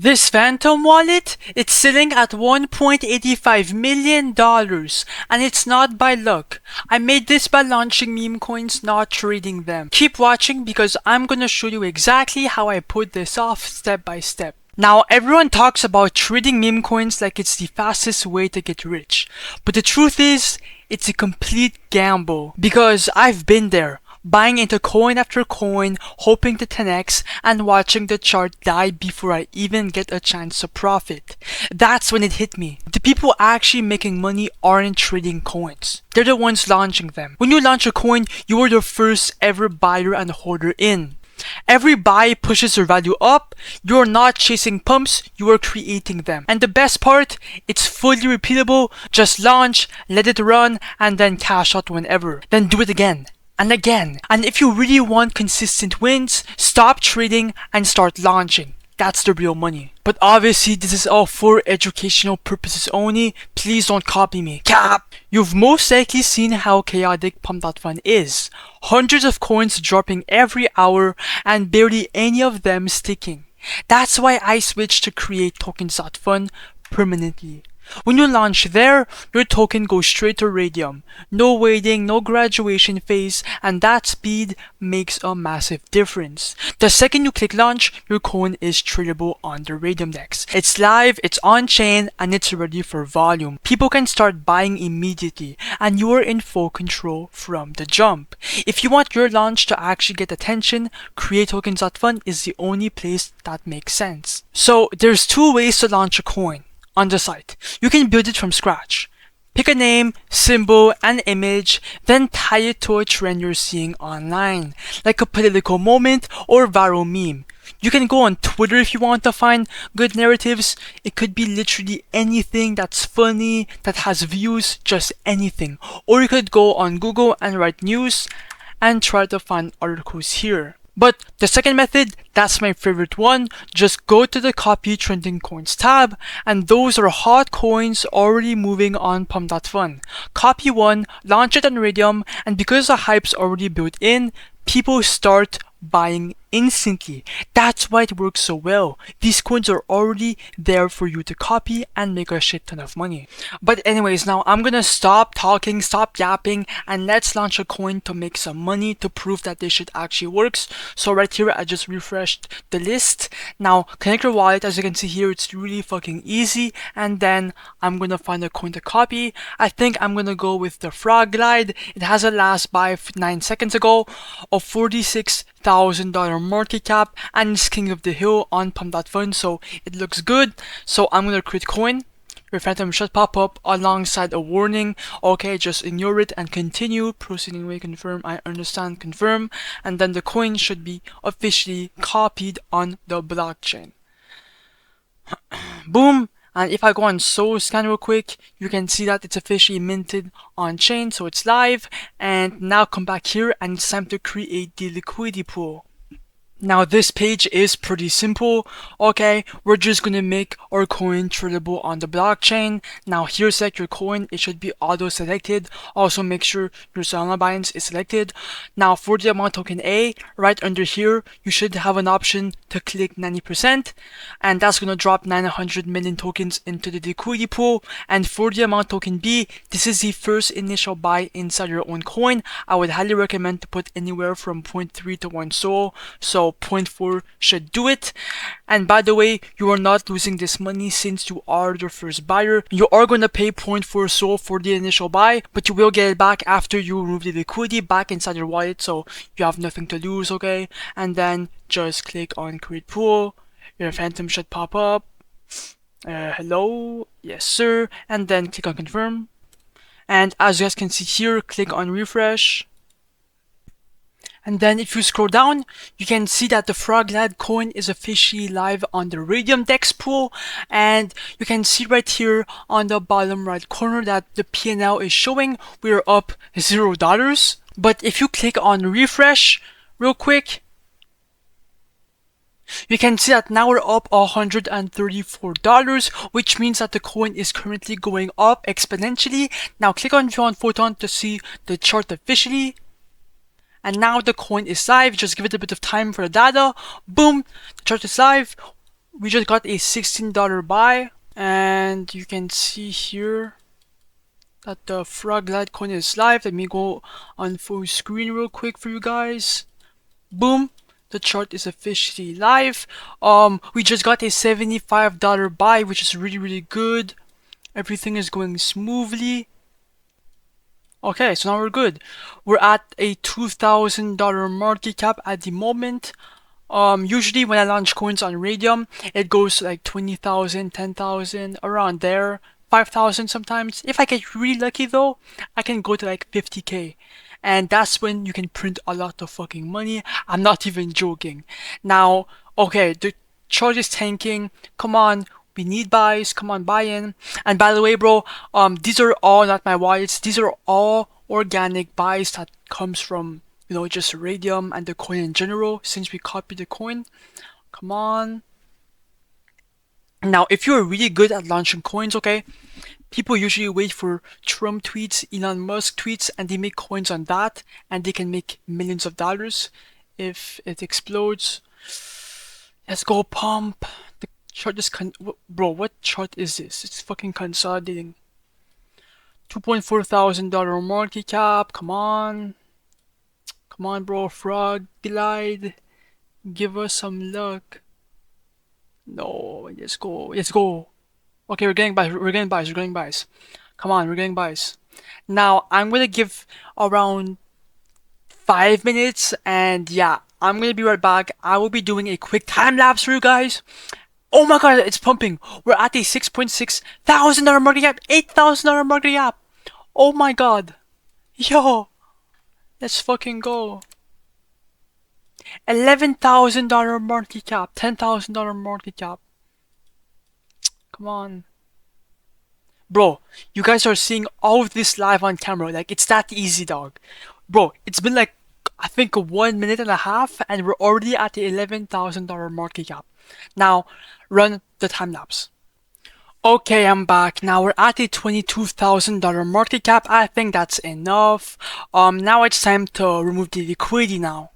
This Phantom wallet, it's sitting at $1.85 million, and it's not by luck. I made this by launching meme coins, not trading them. Keep watching because I'm gonna show you exactly how I put this off step by step. Now, everyone talks about trading meme coins like it's the fastest way to get rich. But the truth is, it's a complete gamble. Because I've been there. Buying into coin after coin, hoping to 10x, and watching the chart die before I even get a chance to profit. That's when it hit me. The people actually making money aren't trading coins. They're the ones launching them. When you launch a coin, you are the first ever buyer and holder in. Every buy pushes your value up. You're not chasing pumps, you are creating them. And the best part, it's fully repeatable. Just launch, let it run, and then cash out whenever. Then do it again. And again. And if you really want consistent wins, stop trading and start launching. That's the real money. But obviously, this is all for educational purposes only. Please don't copy me. Cap! You've most likely seen how chaotic Pump.Fun is. Hundreds of coins dropping every hour and barely any of them sticking. That's why I switched to create tokens.fun permanently. When you launch there, your token goes straight to Raydium. No waiting, no graduation phase, and that speed makes a massive difference. The second you click launch, your coin is tradable on the Raydium DEX. It's live, it's on chain, and it's ready for volume. People can start buying immediately, and you are in full control from the jump. If you want your launch to actually get attention, Create Tokens.fun is the only place that makes sense. So there's two ways to launch a coin on the site. You can build it from scratch. Pick a name, symbol, and image, then tie it to a trend you're seeing online, like a political moment or viral meme. You can go on Twitter if you want to find good narratives. It could be literally anything that's funny, that has views, just anything. Or you could go on Google and write news and try to find articles here. But the second method, that's my favorite one. Just go to the Copy Trending Coins tab, and those are hot coins already moving on Pump.Fun. Copy one, launch it on Raydium, and because the hype's already built in, people start buying instantly. That's why it works so well. These coins are already there for you to copy and make a shit ton of money. But anyways, now I'm gonna stop talking, stop yapping, and let's launch a coin to make some money to prove that this shit actually works. So right here, I just refreshed the list. Now connect your wallet. As you can see here, it's really fucking easy. And then I'm gonna find a coin to copy. I think I'm gonna go with the Frog Glide. It has a last buy 9 seconds ago of $46,000 market cap, and it's king of the hill on Pump.Fun, so it looks good. So I'm gonna create coin. Your phantom should pop up alongside a warning. Okay, just ignore it and continue. Proceeding way, confirm, I understand, confirm. And then the coin should be officially copied on the blockchain. Boom. And if I go on scan real quick, you can see that it's officially minted on chain, so it's live. And now come back here and it's time to create the liquidity pool. Now this page is pretty simple. Okay, we're just gonna make our coin tradable on the blockchain. Now here, select your coin. It should be auto selected. Also make sure your Solana balance is selected. Now for the amount token A, right under here, you should have an option to click 90%, and that's gonna drop 900 million tokens into the liquidity pool. And for the amount token B, this is the first initial buy inside your own coin. I would highly recommend to put anywhere from 0.3 to 1 SOL. So 0.4 should do it. And by the way, you are not losing this money since you are the first buyer. You are going to pay 0.4 SOL for the initial buy, but you will get it back after you remove the liquidity back inside your wallet, so you have nothing to lose, okay? And then just click on create pool. Your phantom should pop up. Hello, yes sir, and then click on confirm. And as you guys can see here, click on refresh. And then if you scroll down, you can see that the Frog Glide coin is officially live on the Raydium DEX pool. And you can see right here on the bottom right corner that the P&L is showing we're up $0. But if you click on refresh real quick, you can see that now we're up $134, which means that the coin is currently going up exponentially. Now click on Photon to see the chart officially. And now the coin is live. Just give it a bit of time for the data. Boom, the chart is live. we just got a $16 buy, and you can see here that the frog Litecoin is live. Let me go on full screen real quick for you guys. Boom, the chart is officially live. We just got a $75 buy, which is really good. Everything is going smoothly. Okay, so now we're good. We're at a $2,000 market cap at the moment. Usually when I launch coins on Raydium, it goes to like 20,000, 10,000, around there, 5,000 sometimes. If I get really lucky though, I can go to like 50k. And that's when you can print a lot of fucking money. I'm not even joking. Now, okay, the chart is tanking. Come on, we need buys. Come on, buy in. And by the way, bro, these are all not my wallets. These are all organic buys that comes from, you know, just Raydium and the coin in general, since we copied the coin. Come on. Now, if you're really good at launching coins, okay, people usually wait for Trump tweets, Elon Musk tweets, and they make coins on that, and they can make millions of dollars if it explodes. Let's go, pump. The chart is bro, what chart is this? It's fucking consolidating. $2.4 thousand market cap. Come on. Come on, bro. Frog glide. Give us some luck. No, let's go. Let's go. Okay, we're getting buys. We're getting buys. We're getting buys. Come on, we're getting buys. Now, I'm gonna give around 5 minutes, and yeah, I'm gonna be right back. I will be doing a quick time lapse for you guys. Oh my god, it's pumping. We're at a $6.6 thousand market cap, $8,000 market cap. Oh my god. Yo, let's fucking go. $11,000 market cap, $10,000 market cap. Come on. Bro, you guys are seeing all of this live on camera. Like, it's that easy, dog. Bro, it's been like, I think 1 minute and a half, and we're already at the $11,000 market cap. Now, run the time lapse. Okay, I'm back. Now we're at a $22,000 market cap. I think that's enough. Now it's time to remove the liquidity now.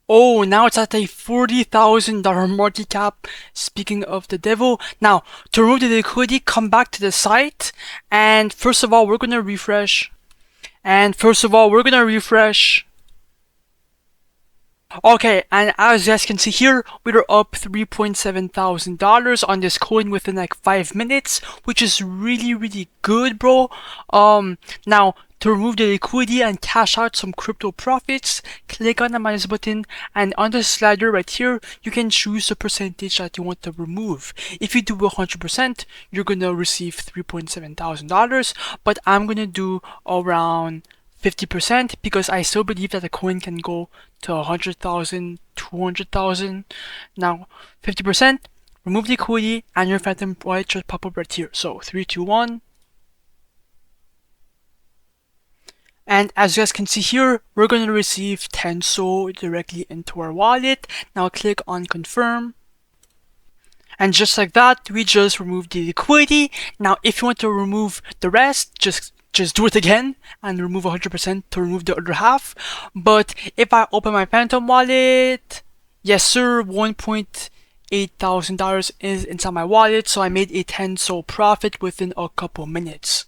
Oh, now it's at a $40,000 market cap. Speaking of the devil. Now, to remove the liquidity, come back to the site. And first of all, we're gonna refresh. Okay, and as you guys can see here, we're up $3.7 thousand on this coin within like 5 minutes, which is really good, bro. Now, to remove the liquidity and cash out some crypto profits, click on the minus button, and on the slider right here, you can choose the percentage that you want to remove. If you do 100%, you're gonna receive $3.7 thousand, but I'm gonna do around 50% because I still believe that the coin can go to 100,000, 200,000. Now, 50%, remove the liquidity, and your phantom wallet should pop up right here. So, 3, 2, 1. And as you guys can see here, we're going to receive 10 SOL directly into our wallet. Now click on confirm. And just like that, we just removed the liquidity. Now if you want to remove the rest, just do it again and remove 100% to remove the other half. But if I open my Phantom wallet, yes sir, $1.8 thousand is inside my wallet. So I made a 10 SOL profit within a couple minutes.